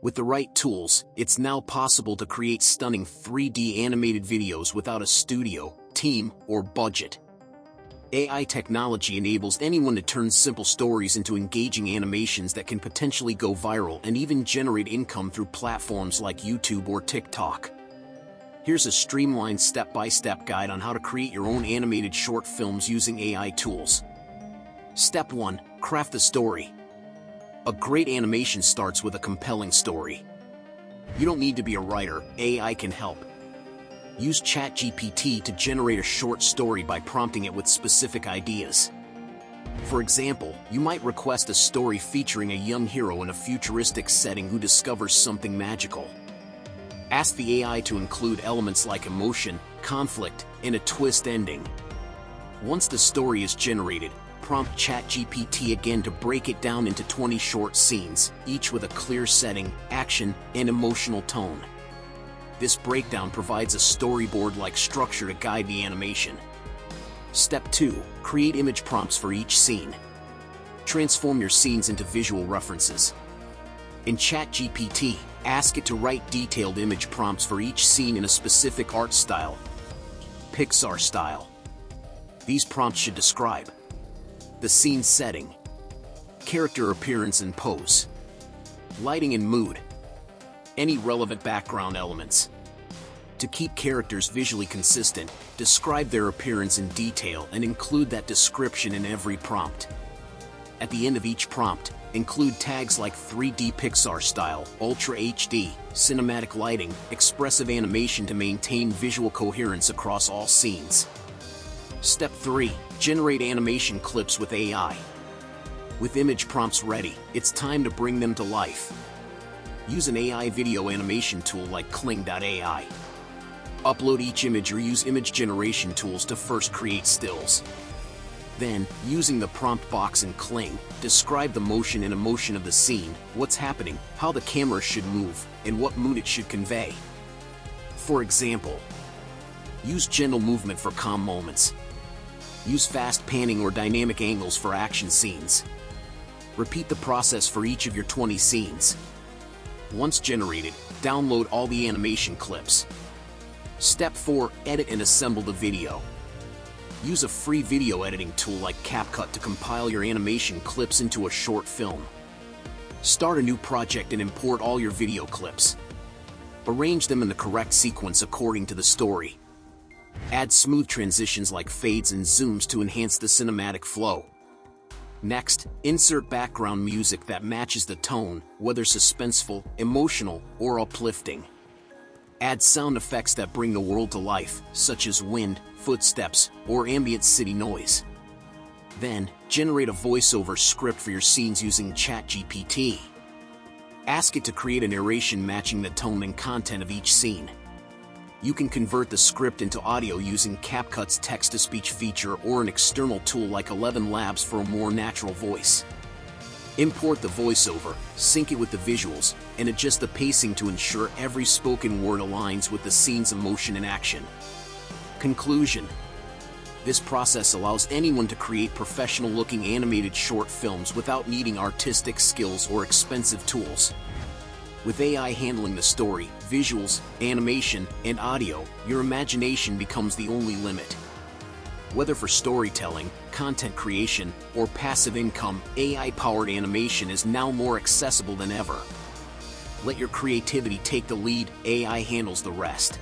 With the right tools, it's now possible to create stunning 3D animated videos without a studio, team, or budget. AI technology enables anyone to turn simple stories into engaging animations that can potentially go viral and even generate income through platforms like YouTube or TikTok. Here's a streamlined step-by-step guide on how to create your own animated short films using AI tools. Step 1. Craft the story. A great animation starts with a compelling story. You don't need to be a writer, AI can help. Use ChatGPT to generate a short story by prompting it with specific ideas. For example, you might request a story featuring a young hero in a futuristic setting who discovers something magical. Ask the AI to include elements like emotion, conflict, and a twist ending. Once the story is generated, prompt ChatGPT again to break it down into 20 short scenes, each with a clear setting, action, and emotional tone. This breakdown provides a storyboard-like structure to guide the animation. Step 2. Create image prompts for each scene. Transform your scenes into visual references. In ChatGPT, ask it to write detailed image prompts for each scene in a specific art style, Pixar style. These prompts should describe the scene setting, character appearance and pose, lighting and mood, any relevant background elements. To keep characters visually consistent, describe their appearance in detail and include that description in every prompt. At the end of each prompt, include tags like 3D Pixar style, Ultra HD, cinematic lighting, expressive animation to maintain visual coherence across all scenes. Step 3. Generate animation clips with AI. With image prompts ready, it's time to bring them to life. Use an AI video animation tool like Kling.ai. Upload each image or use image generation tools to first create stills. Then, using the prompt box in Kling, describe the motion and emotion of the scene, what's happening, how the camera should move, and what mood it should convey. For example, use gentle movement for calm moments. Use fast panning or dynamic angles for action scenes. Repeat the process for each of your 20 scenes. Once generated, download all the animation clips. Step 4. Edit and assemble the video. Use a free video editing tool like CapCut to compile your animation clips into a short film. Start a new project and import all your video clips. Arrange them in the correct sequence according to the story. Add smooth transitions like fades and zooms to enhance the cinematic flow. Next, insert background music that matches the tone, whether suspenseful, emotional, or uplifting. Add sound effects that bring the world to life, such as wind, footsteps, or ambient city noise. Then, generate a voiceover script for your scenes using ChatGPT. Ask it to create a narration matching the tone and content of each scene. You can convert the script into audio using CapCut's text-to-speech feature or an external tool like 11 Labs for a more natural voice. Import the voiceover, sync it with the visuals, and adjust the pacing to ensure every spoken word aligns with the scene's emotion and action. Conclusion. This process allows anyone to create professional-looking animated short films without needing artistic skills or expensive tools. With AI handling the story, visuals, animation, and audio, your imagination becomes the only limit. Whether for storytelling, content creation, or passive income, AI-powered animation is now more accessible than ever. Let your creativity take the lead, AI handles the rest.